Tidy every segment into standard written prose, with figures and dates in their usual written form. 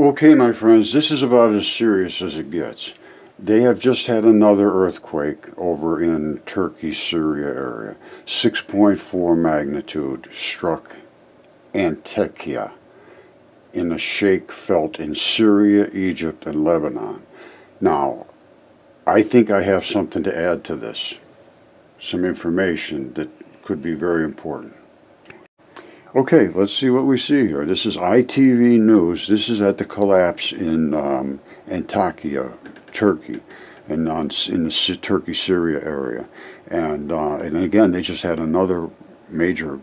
Okay, my friends, this is about as serious as it gets. They have just had another earthquake over in Turkey Syria area. 6.4 magnitude struck Antakya in a shake felt in Syria, Egypt, and Lebanon. Now, I think I have something to add to this. Some information that could be very important. Okay, let's see what we see here. This is ITV News. This is at the collapse in Antakya, Turkey, and in the Turkey Syria area. And again, they just had another major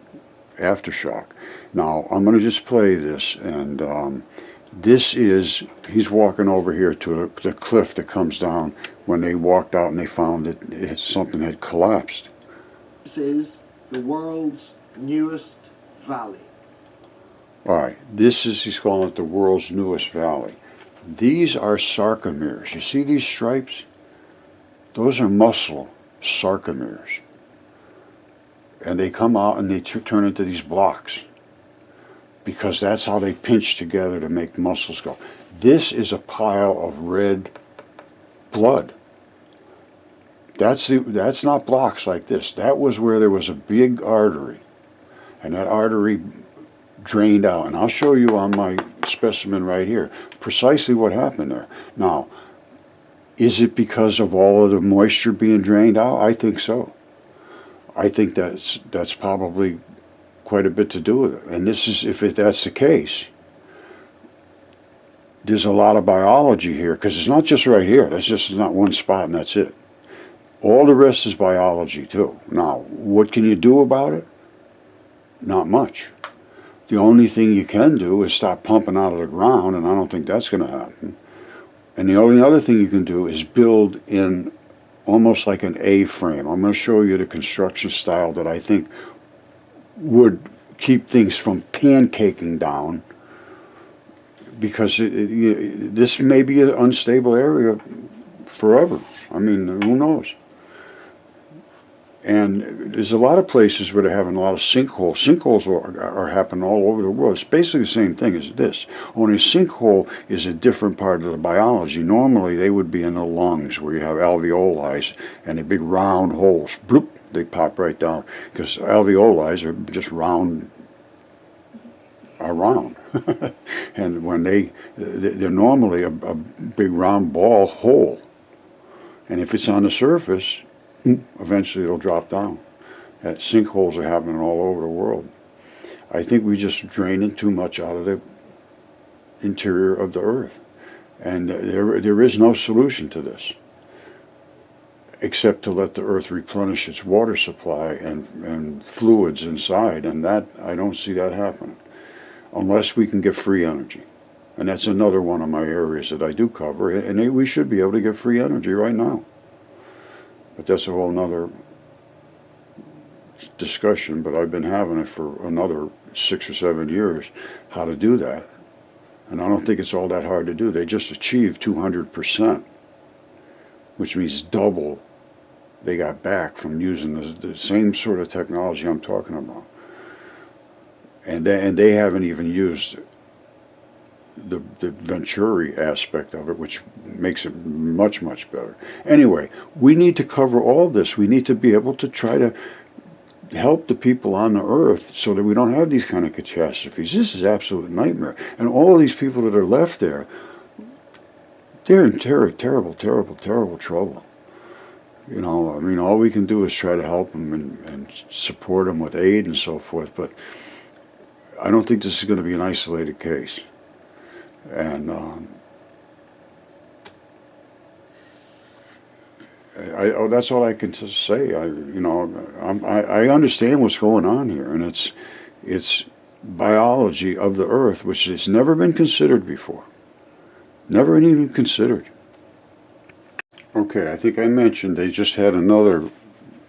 aftershock. Now, I'm going to just play this, and this is, he's walking over here to the cliff that comes down when they walked out and they found that something had collapsed. This is the world's newest valley. All right, this is, he's calling it the world's newest valley. These are sarcomeres. You see these stripes? Those are muscle sarcomeres. And they come out and they turn into these blocks, because that's how they pinch together to make muscles go. This is a pile of red blood. That's not blocks like this. That was where there was a big artery, and that artery drained out. And I'll show you on my specimen right here precisely what happened there. Now, is it because of all of the moisture being drained out? I think so. I think that's probably quite a bit to do with it. And this is, if that's the case, there's a lot of biology here, because it's not just right here. That's just not one spot and that's it. All the rest is biology too. Now, what can you do about it? Not much. The only thing you can do is stop pumping out of the ground, and I don't think that's going to happen. And the only other thing you can do is build in almost like an A-frame. I'm going to show you the construction style that I think would keep things from pancaking down, because this may be an unstable area forever. I mean, who knows? And there's a lot of places where they're having a lot of sinkholes. Sinkholes are happening all over the world. It's basically the same thing as this. Only a sinkhole is a different part of the biology. Normally, they would be in the lungs, where you have alveoli and the big round holes. Bloop, they pop right down, because alveoli are just round. And when they're normally a big round ball hole. And if it's on the surface, eventually it'll drop down. Sinkholes are happening all over the world. I think we just draining too much out of the interior of the earth. And there is no solution to this, except to let the earth replenish its water supply and fluids inside. And that, I don't see that happening, unless we can get free energy. And that's another one of my areas that I do cover. And we should be able to get free energy right now. But that's a whole nother discussion, but I've been having it for another 6 or 7 years, how to do that. And I don't think it's all that hard to do. They just achieved 200%, which means double they got back from using the same sort of technology I'm talking about. And they haven't even used the Venturi aspect of it, which makes it much, much better. Anyway, we need to cover all this. We need to be able to try to help the people on the earth so that we don't have these kind of catastrophes. This is absolute nightmare. And all of these people that are left there, they're in terrible, terrible, terrible trouble. You know, I mean, all we can do is try to help them and support them with aid and so forth, but I don't think this is going to be an isolated case. And that's all I can say. I understand what's going on here, and it's biology of the earth, which has never been considered before. Never even considered. Okay, I think I mentioned they just had another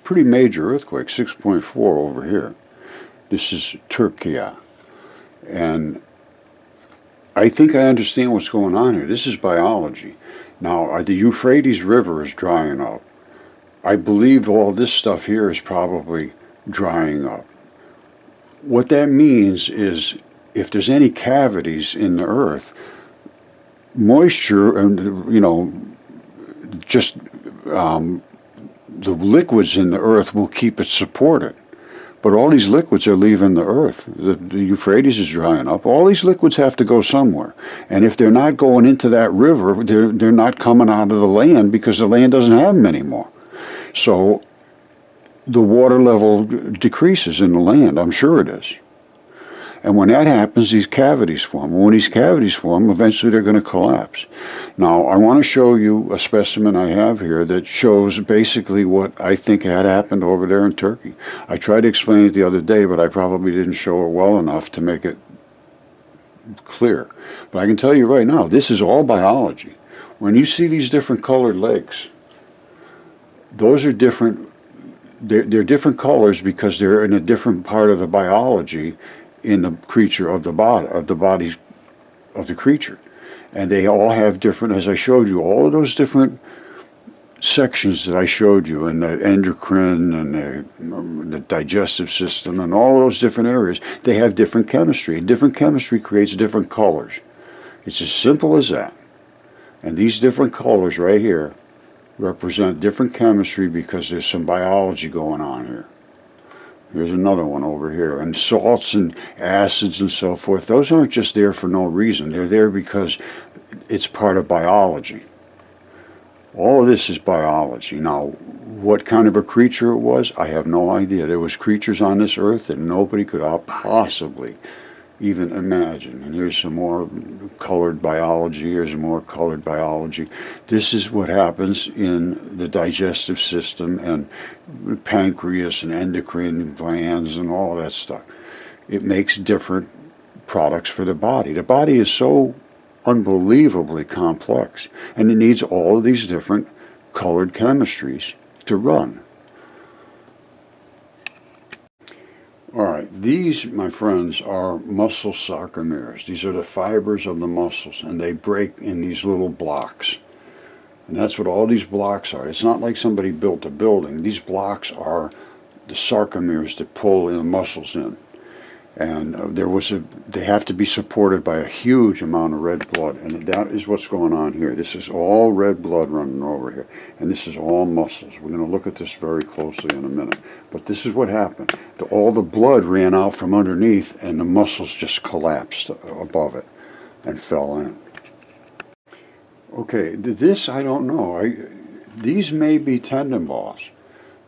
pretty major earthquake, 6.4 over here. This is Turkey, and I think I understand what's going on here. This is biology. Now, the Euphrates River is drying up. I believe all this stuff here is probably drying up. What that means is, if there's any cavities in the earth, moisture and, just the liquids in the earth will keep it supported. But all these liquids are leaving the earth. The Euphrates is drying up. All these liquids have to go somewhere. And if they're not going into that river, they're not coming out of the land because the land doesn't have them anymore. So the water level decreases in the land. I'm sure it is. And when that happens, these cavities form. When these cavities form, eventually they're going to collapse. Now, I want to show you a specimen I have here that shows basically what I think had happened over there in Turkey. I tried to explain it the other day, but I probably didn't show it well enough to make it clear. But I can tell you right now, this is all biology. When you see these different colored lakes, those are different. They're different colors because they're in a different part of the biology in the creature of the body of the creature, and they all have different, as I showed you, all of those different sections that I showed you, and the endocrine and the digestive system and all those different areas, they have different chemistry, and different chemistry creates different colors. It's as simple as that. And these different colors right here represent different chemistry because there's some biology going on here. Here's another one over here. And salts and acids and so forth, those aren't just there for no reason. They're there because it's part of biology. All of this is biology. Now, what kind of a creature it was, I have no idea. There was creatures on this earth that nobody could possibly even imagine. And here's some more colored biology. Here's more colored biology. This is what happens in the digestive system and pancreas and endocrine glands and all that stuff. It makes different products for the body. The body is so unbelievably complex, and it needs all of these different colored chemistries to run. All right, these, my friends, are muscle sarcomeres. These are the fibers of the muscles, and they break in these little blocks. And that's what all these blocks are. It's not like somebody built a building. These blocks are the sarcomeres that pull the muscles in. And they have to be supported by a huge amount of red blood, and that is what's going on here. This is all red blood running over here, and this is all muscles. We're going to look at this very closely in a minute, but this is what happened. All the blood ran out from underneath, and the muscles just collapsed above it and fell in. Okay, this I don't know. These may be tendon balls.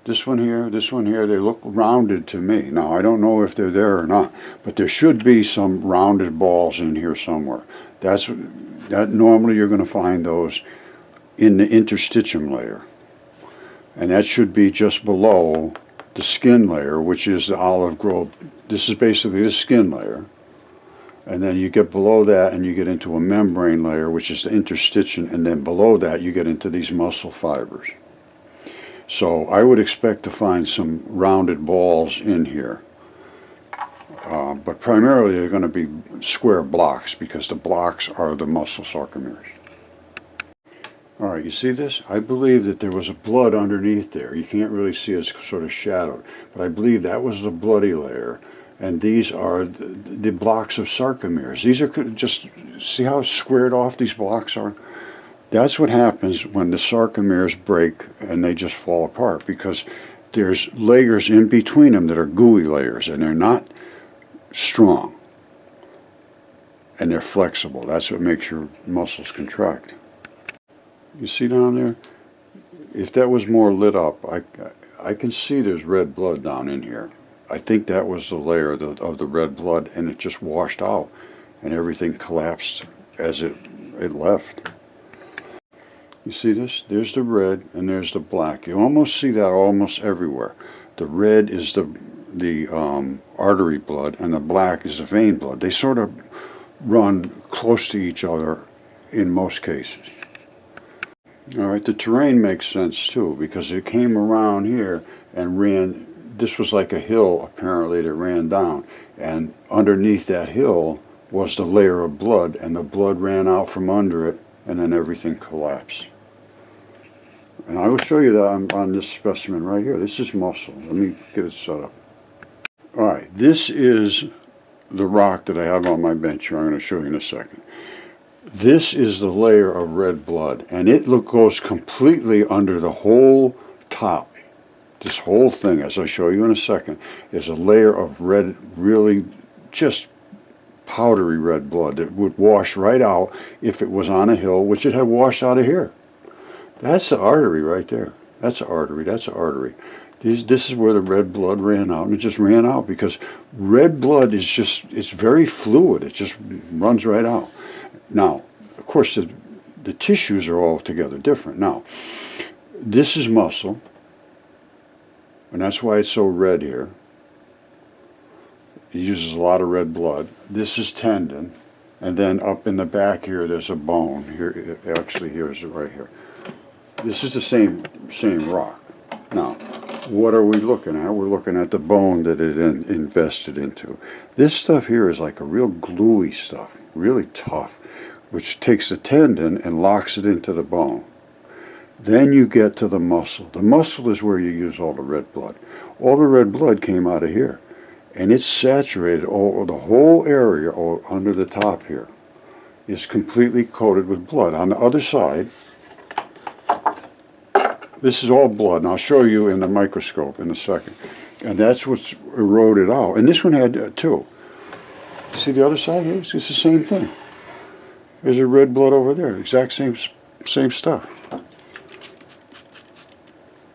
This one here, they look rounded to me. Now, I don't know if they're there or not, but there should be some rounded balls in here somewhere. That normally you're going to find those in the interstitium layer. And that should be just below the skin layer, which is the olive grove. This is basically the skin layer. And then you get below that and you get into a membrane layer, which is the interstitium, and then below that you get into these muscle fibers. So I would expect to find some rounded balls in here. But primarily they're going to be square blocks because the blocks are the muscle sarcomeres. All right, you see this? I believe that there was a blood underneath there. You can't really see it, it's sort of shadowed. But I believe that was the bloody layer. And these are the blocks of sarcomeres. These are just, see how squared off these blocks are? That's what happens when the sarcomeres break and they just fall apart, because there's layers in between them that are gooey layers, and they're not strong. And they're flexible. That's what makes your muscles contract. You see down there? If that was more lit up, I can see there's red blood down in here. I think that was the layer of the red blood, and it just washed out, and everything collapsed as it left. You see this? There's the red and there's the black. You almost see that almost everywhere. The red is the artery blood, and the black is the vein blood. They sort of run close to each other in most cases. All right, the terrain makes sense too, because it came around here and ran. This was like a hill apparently that ran down, and underneath that hill was the layer of blood, and the blood ran out from under it, and then everything collapsed. And I will show you that on this specimen right here. This is muscle. Let me get it set up. All right, this is the rock that I have on my bench here. I'm going to show you in a second. This is the layer of red blood, and it goes completely under the whole top. This whole thing, as I'll show you in a second, is a layer of red, really just powdery red blood that would wash right out if it was on a hill, which it had washed out of here. That's the artery right there. That's an artery. That's an artery. This is where the red blood ran out, and it just ran out because red blood is just, it's very fluid. It just runs right out. Now, of course, the tissues are altogether different. Now, this is muscle, and that's why it's so red here. It uses a lot of red blood. This is tendon, and then up in the back here, there's a bone. Here, actually, here's it right here. This is the same rock. Now, what are we looking at? We're looking at the bone that it invested into. This stuff here is like a real gluey stuff, really tough, which takes the tendon and locks it into the bone. Then you get to the muscle. The muscle is where you use all the red blood. All the red blood came out of here, and it's saturated. The whole area under the top here is completely coated with blood. On the other side, this is all blood, and I'll show you in the microscope in a second. And that's what's eroded out. And this one had two. See the other side here? It's the same thing. There's a red blood over there. Exact same stuff.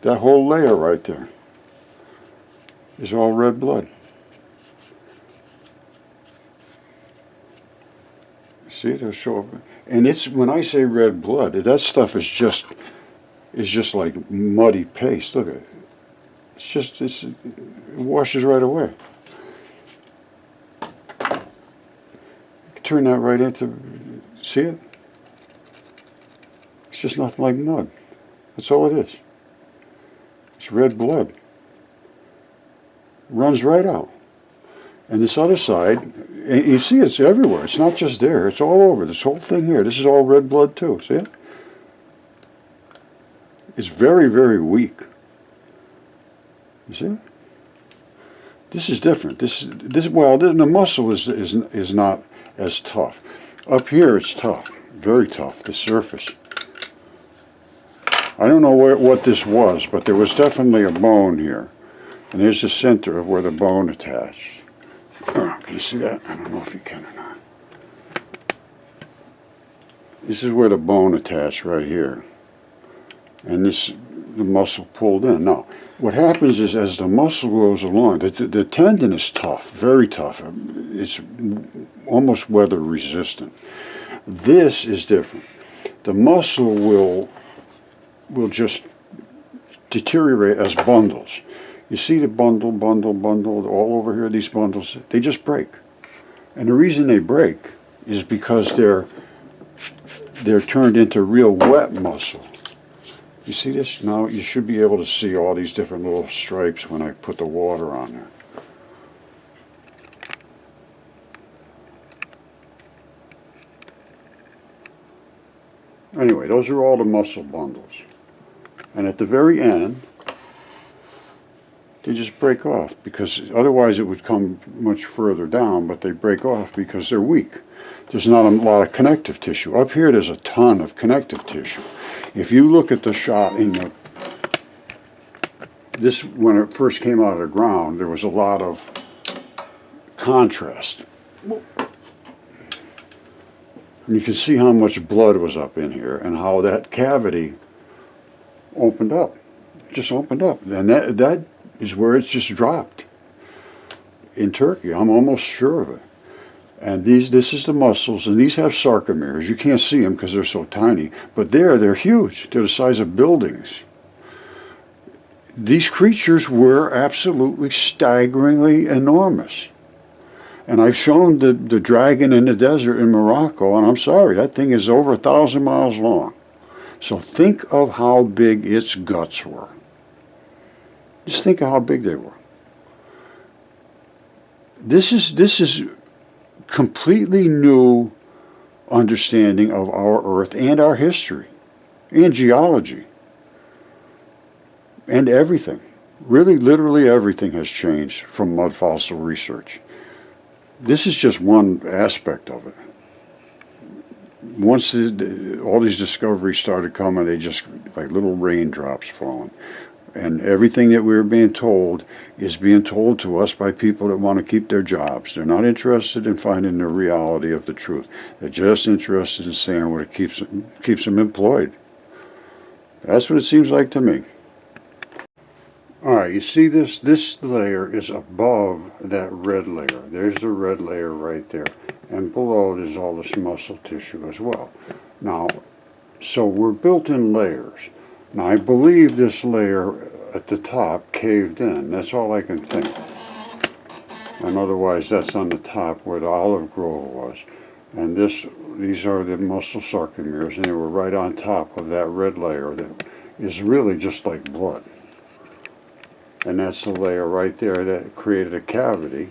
That whole layer right there is all red blood. See, it'll show up. And it's, when I say red blood, that stuff is just like muddy paste. Look at it. It washes right away. Turn that right into, see it? It's just nothing like mud. That's all it is. It's red blood. Runs right out. And this other side, and you see it's everywhere. It's not just there. It's all over. This whole thing here. This is all red blood too. See it? It's very, very weak. You see? This is different. Well, the muscle is not as tough. Up here, it's tough, very tough. The surface. I don't know what this was, but there was definitely a bone here, and there's the center of where the bone attached. Can you see that? I don't know if you can or not. This is where the bone attached right here. And the muscle pulled in. Now, what happens is as the muscle goes along, the tendon is tough, very tough. It's almost weather resistant. This is different. The muscle will just deteriorate as bundles. You see the bundle all over here, these bundles, they just break. And the reason they break is because they're turned into real wet muscle. You see this? Now you should be able to see all these different little stripes when I put the water on there. Anyway, those are all the muscle bundles. And at the very end, they just break off because otherwise it would come much further down, but they break off because they're weak. There's not a lot of connective tissue. Up here there's a ton of connective tissue. If you look at the shot in this, when it first came out of the ground, there was a lot of contrast. And you can see how much blood was up in here and how that cavity opened up. Just opened up. And that is where it's just dropped. In Turkey, I'm almost sure of it. And this is the muscles, and these have sarcomeres. You can't see them because they're so tiny, but they're huge. They're the size of buildings. These creatures were absolutely staggeringly enormous. And I've shown the dragon in the desert in Morocco, and I'm sorry, that thing is over 1,000 miles long. So think of how big its guts were. Just think of how big they were. This is completely new understanding of our Earth and our history and geology and everything. Really, literally everything has changed from mud fossil research. This is just one aspect of it. once all these discoveries started coming, they just like little raindrops falling. And everything that we're being told is being told to us by people that want to keep their jobs. They're not interested in finding the reality of the truth. They're just interested in saying what it keeps them employed. That's what it seems like to me. All right, you see this? This layer is above that red layer. There's the red layer right there. And below there's all this muscle tissue as well. Now, so we're built in layers. Now, I believe this layer at the top caved in. That's all I can think. And otherwise, that's on the top where the olive grove was. And these are the muscle sarcomeres, and they were right on top of that red layer that is really just like blood. And that's the layer right there that created a cavity,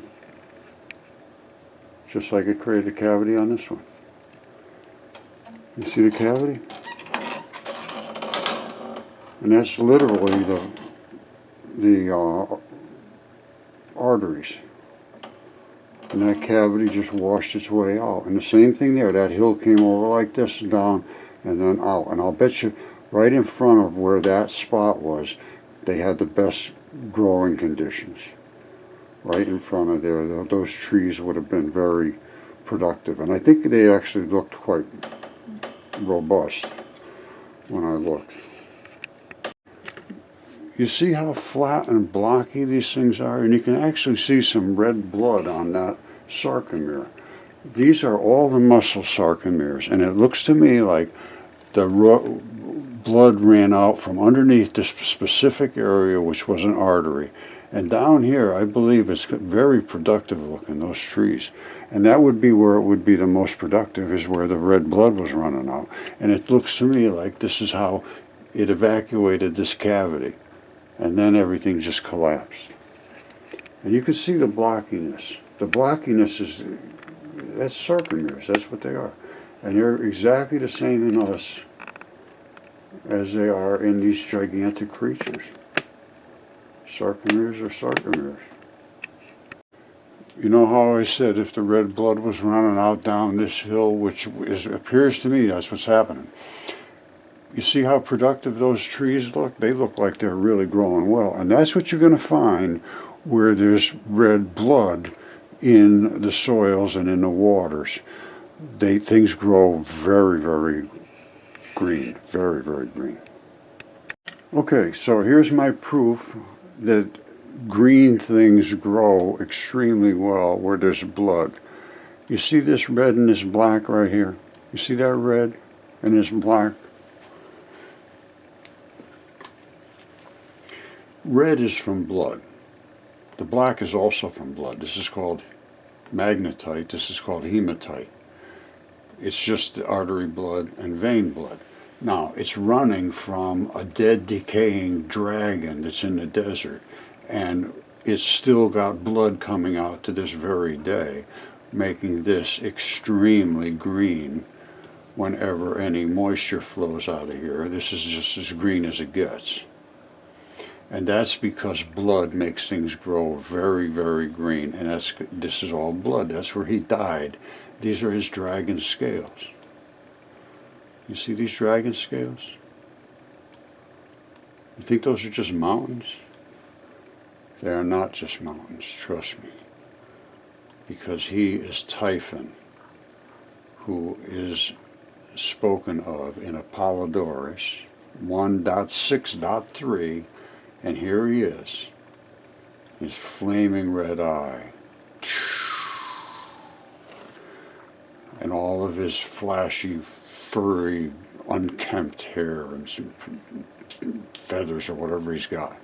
just like it created a cavity on this one. You see the cavity? And that's literally the arteries. And that cavity just washed its way out. And the same thing there, that hill came over like this and down and then out. And I'll bet you right in front of where that spot was, they had the best growing conditions. Right in front of there, those trees would have been very productive. And I think they actually looked quite robust when I looked. You see how flat and blocky these things are? And you can actually see some red blood on that sarcomere. These are all the muscle sarcomeres, and it looks to me like the blood ran out from underneath this specific area, which was an artery. And down here, I believe it's very productive looking, those trees. And that would be where it would be the most productive, is where the red blood was running out. And it looks to me like this is how it evacuated this cavity. And then everything just collapsed. And you can see the blockiness. The blockiness that's sarcomeres, that's what they are. And they're exactly the same in us as they are in these gigantic creatures. Sarcomeres are sarcomeres. You know how I said if the red blood was running out down this hill, which appears to me that's what's happening. You see how productive those trees look? They look like they're really growing well. And that's what you're going to find where there's red blood in the soils and in the waters. Things grow very, very green. Very, very green. Okay, so here's my proof that green things grow extremely well where there's blood. You see this red and this black right here? You see that red and this black? Red is from blood. The black is also from blood. This is called magnetite. This is called hematite. It's just the artery blood and vein blood. Now, it's running from a dead, decaying dragon that's in the desert, and it's still got blood coming out to this very day, making this extremely green whenever any moisture flows out of here. This is just as green as it gets. And that's because blood makes things grow very, very green. And this is all blood. That's where he died. These are his dragon scales. You see these dragon scales? You think those are just mountains? They are not just mountains, trust me. Because he is Typhon, who is spoken of in Apollodorus 1.6.3. And here he is, his flaming red eye, and all of his flashy, furry, unkempt hair and some feathers or whatever he's got.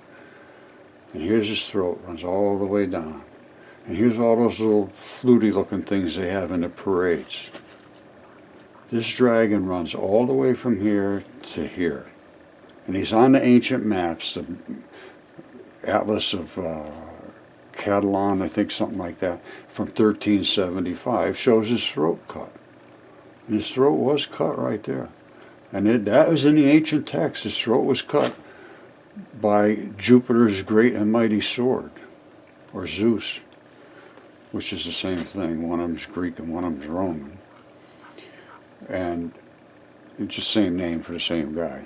And here's his throat, runs all the way down. And here's all those little fluty looking things they have in the parades. This dragon runs all the way from here to here. And he's on the ancient maps, the Atlas of Catalan, I think something like that, from 1375, shows his throat cut. And his throat was cut right there. And that was in the ancient text. His throat was cut by Jupiter's great and mighty sword, or Zeus, which is the same thing. One of them's Greek and one of them's Roman. and it's the same name for the same guy,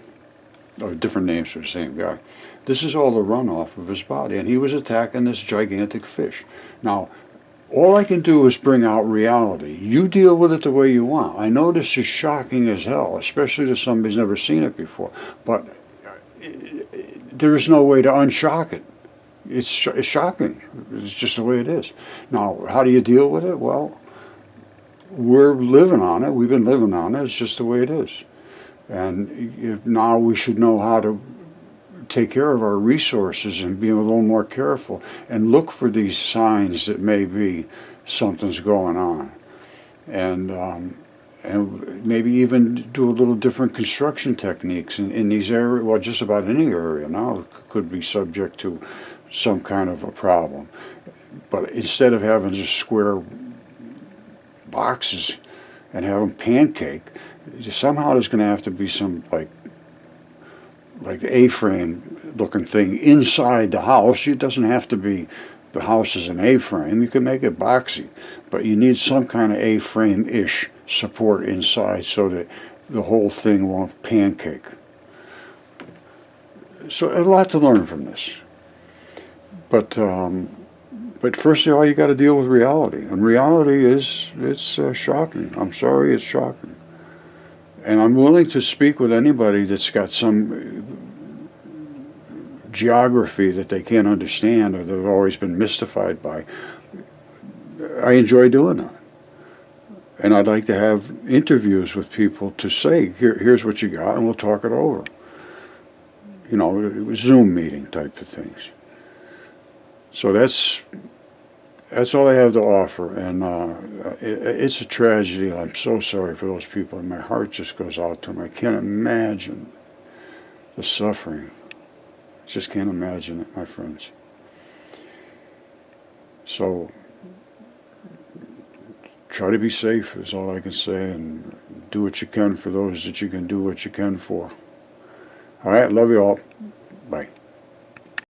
or different names for the same guy. This is all the runoff of his body, and he was attacking this gigantic fish. Now, all I can do is bring out reality. You deal with it the way you want. I know this is shocking as hell, especially to somebody who's never seen it before, but there is no way to unshock it. It's shocking. It's just the way it is. Now, how do you deal with it? Well, we're living on it. We've been living on it. It's just the way it is. And now we should know how to take care of our resources and be a little more careful and look for these signs that maybe something's going on. And maybe even do a little different construction techniques in these areas. Well, just about any area now could be subject to some kind of a problem. But instead of having just square boxes and have them pancake, somehow there's going to have to be some like A-frame looking thing inside the house. It doesn't have to be the house is an A-frame. You can make it boxy, but you need some kind of A-frame-ish support inside so that the whole thing won't pancake. So a lot to learn from this. But first of all, you got to deal with reality, and reality it's shocking. I'm sorry, it's shocking, and I'm willing to speak with anybody that's got some geography that they can't understand or they've always been mystified by. I enjoy doing that, and I'd like to have interviews with people to say, here's what you got, and we'll talk it over. You know, Zoom meeting type of things. So that's all I have to offer, and it's a tragedy. I'm so sorry for those people, and my heart just goes out to them. I can't imagine the suffering. Just can't imagine it, my friends. So try to be safe is all I can say, and do what you can for those that you can do what you can for. All right, love you all. Bye.